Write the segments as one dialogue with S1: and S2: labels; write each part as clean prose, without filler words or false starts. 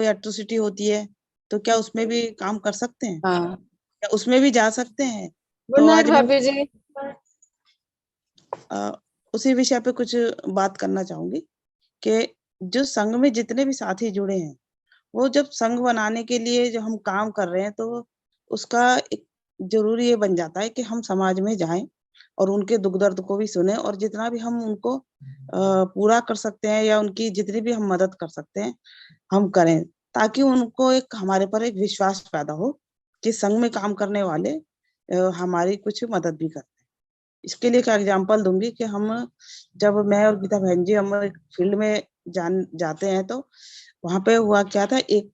S1: कोई एट्रोसिटी होती है तो क्या उसमें भी काम कर सकते हैं,
S2: हाँ
S1: क्या उसमें भी जा सकते हैं?
S2: गुड
S1: तो
S2: नाइट
S1: आज मैं
S2: भाभी जी।
S1: अ, उसी विषय पे कुछ बात करना चाहूंगी कि जो संघ में जितने भी साथी जुड़े हैं, वो जब संघ बनाने के लिए जो हम काम कर रहे हैं, तो उसका एक जरूरी ये बन जाता है कि हम समाज में जाएं और उनके दुख दर्द को भी सुने, और जितना भी हम उनको पूरा कर सकते हैं या उनकी जितनी भी हम मदद कर सकते हैं हम करें, ताकि उनको एक हमारे पर एक विश्वास पैदा हो कि संघ में काम करने वाले हमारी कुछ मदद भी करते हैं। इसके लिए एक एग्जांपल दूंगी कि हम जब मैं और गीता बहन जी हम एक फील्ड में जाते हैं, तो वहां पे हुआ क्या था, एक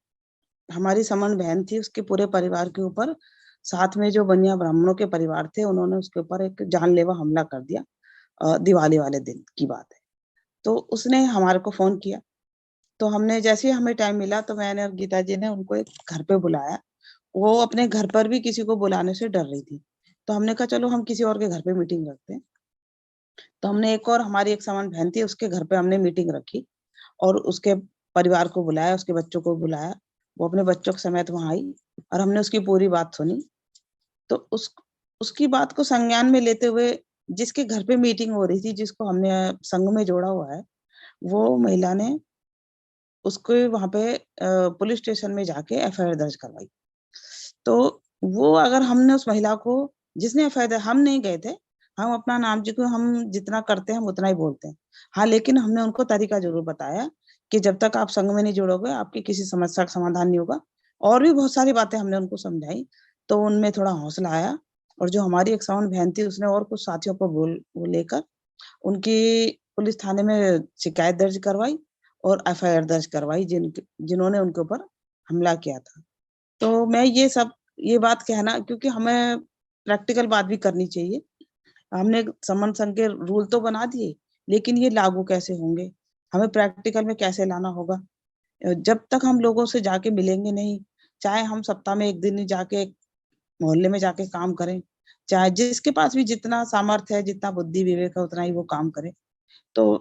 S1: हमारी समन बहन थी, उसके पूरे परिवार के ऊपर, साथ में जो बनिया ब्राह्मणों के परिवार थे, उन्होंने उसके ऊपर एक जानलेवा हमला कर दिया। दिवाली वाले दिन की बात है। तो उसने हमारे को फोन किया, तो हमने जैसे ही हमें टाइम मिला तो मैंने और गीता जी ने उनको एक घर पे बुलाया। वो अपने घर पर भी किसी को बुलाने से डर रही थी, तो हमने कहा चलो हम किसी और के घर पे मीटिंग रखते हैं। तो हमने एक और हमारी एक समान बहन थी, उसके घर पे हमने मीटिंग रखी और उसके परिवार को बुलाया, उसके बच्चों को बुलाया। वो अपने बच्चों के समेत वहां आई और हमने उसकी पूरी बात सुनी। तो उसकी बात को संज्ञान में लेते हुए, जिसके घर पे मीटिंग हो रही थी, जिसको हमने संघ में जोड़ा हुआ है, वो महिला ने उसको वहां पे पुलिस स्टेशन में जाके एफआईआर दर्ज करवाई। तो वो अगर हमने उस महिला को, जिसने एफआईआर, हम नहीं गए थे, हम अपना नाम जी को हम जितना करते हैं हम उतना ही बोलते हैं। हाँ, लेकिन हमने उनको तरीका जरूर बताया कि जब तक आप संघ में नहीं जुड़ोगे आपकी किसी समस्या का समाधान नहीं होगा। और भी बहुत सारी बातें हमने उनको समझाई, तो उनमें थोड़ा हौसला आया। और जो हमारी एक साउंड बहन थी, उसने और कुछ साथियों को वो लेकर उनकी पुलिस थाने में शिकायत दर्ज करवाई और एफआईआर दर्ज करवाई, जिन्होंने उनके ऊपर हमला किया था। तो मैं ये बात कहना, क्योंकि हमें प्रैक्टिकल बात भी करनी चाहिए। हमने समन संघ के रूल तो बना दिए, लेकिन ये लागू कैसे होंगे, हमें प्रैक्टिकल में कैसे लाना होगा? जब तक हम लोगों से जाके मिलेंगे नहीं, चाहे हम सप्ताह में एक दिन ही जाके मोहल्ले में जाके काम करें, चाहे जिसके पास भी जितना सामर्थ्य है, जितना बुद्धि विवेक है, उतना ही वो काम करे। तो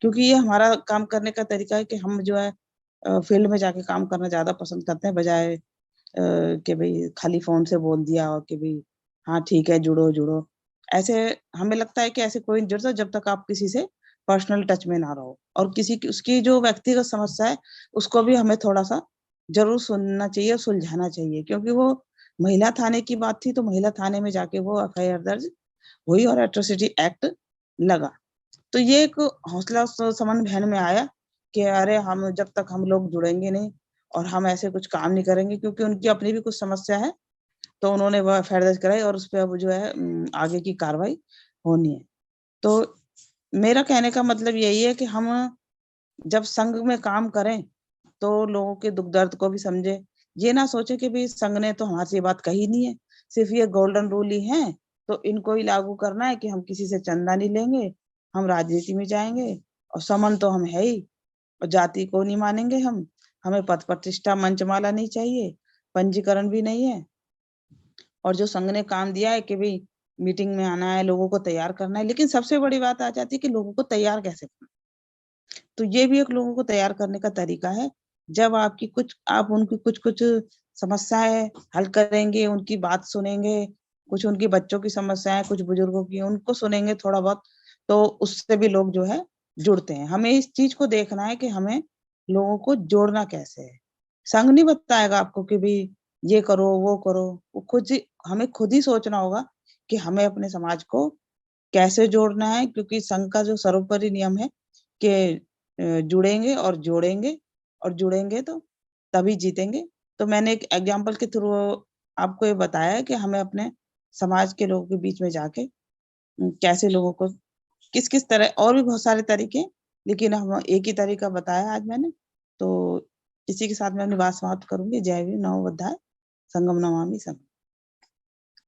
S1: क्योंकि ये हमारा काम करने का तरीका है कि हम जो है फील्ड में जाके काम करना ज्यादा पसंद करते हैं, बजाय कि भाई खाली फोन से बोल दिया और कि भाई हाँ ठीक है जुड़ो जुड़ो। ऐसे हमें लगता है कि ऐसे कोई नहीं जुड़ता जब तक आप किसी से पर्सनल टच में ना रहो, और किसी की उसकी जो व्यक्तिगत समस्या है उसको भी हमें थोड़ा सा जरूर सुनना चाहिए और सुलझाना चाहिए। क्योंकि वो महिला थाने की बात थी, तो महिला थाने में जाके वो एफआईआर दर्ज हुई और एट्रोसिटी एक्ट लगा। तो ये एक हौसला समन बहन में आया कि अरे हम जब तक हम लोग जुड़ेंगे नहीं और हम ऐसे कुछ काम नहीं करेंगे, क्योंकि उनकी अपनी भी कुछ समस्या है, तो उन्होंने वह एफआईआर दर्ज कराई और उस पर अब जो है आगे की कार्रवाई होनी है। तो मेरा कहने का मतलब यही है कि हम जब संघ में काम करें तो लोगों के दुख दर्द को भी समझे। ये ना सोचे कि भाई संघ ने तो हमारी ये बात कही नहीं है, सिर्फ ये गोल्डन रूल ही है, तो इनको ही लागू करना है कि हम किसी से चंदा नहीं लेंगे, हम राजनीति में जाएंगे और समन तो हम है ही, और जाति को नहीं मानेंगे हम, हमें पद प्रतिष्ठा मंचमाला नहीं चाहिए, पंजीकरण भी नहीं है। और जो संघ ने काम दिया है कि भाई मीटिंग में आना है, लोगों को तैयार करना है, लेकिन सबसे बड़ी बात आ जाती है कि लोगों को तैयार कैसे करना। तो ये भी एक लोगों को तैयार करने का तरीका है। जब आप उनकी कुछ कुछ समस्याएं हल करेंगे, उनकी बात सुनेंगे, कुछ उनकी बच्चों की समस्याएं, कुछ बुजुर्गों की, उनको सुनेंगे थोड़ा बहुत, तो उससे भी लोग जो है जुड़ते हैं। हमें इस चीज को देखना है कि हमें लोगों को जोड़ना कैसे है। संघ नहीं बताएगा आपको कि भाई ये करो वो करो, वो हमें खुद ही सोचना होगा कि हमें अपने समाज को कैसे जोड़ना है। क्योंकि संघ का जो सर्वोपरि नियम है कि जुड़ेंगे और जोड़ेंगे, और जुड़ेंगे तो तभी जीतेंगे। तो मैंने एक एग्जाम्पल के थ्रू आपको ये बताया है कि हमें अपने समाज के लोगों के बीच में जाके कैसे लोगों को किस किस तरह, और भी बहुत सारे तरीके, लेकिन हम एक ही तरीका बताया आज मैंने। तो इसी के साथ मैं अपनी बात समाप्त करूंगी। जय भीम, नमो बुद्धाय, संगम नमामि संगम।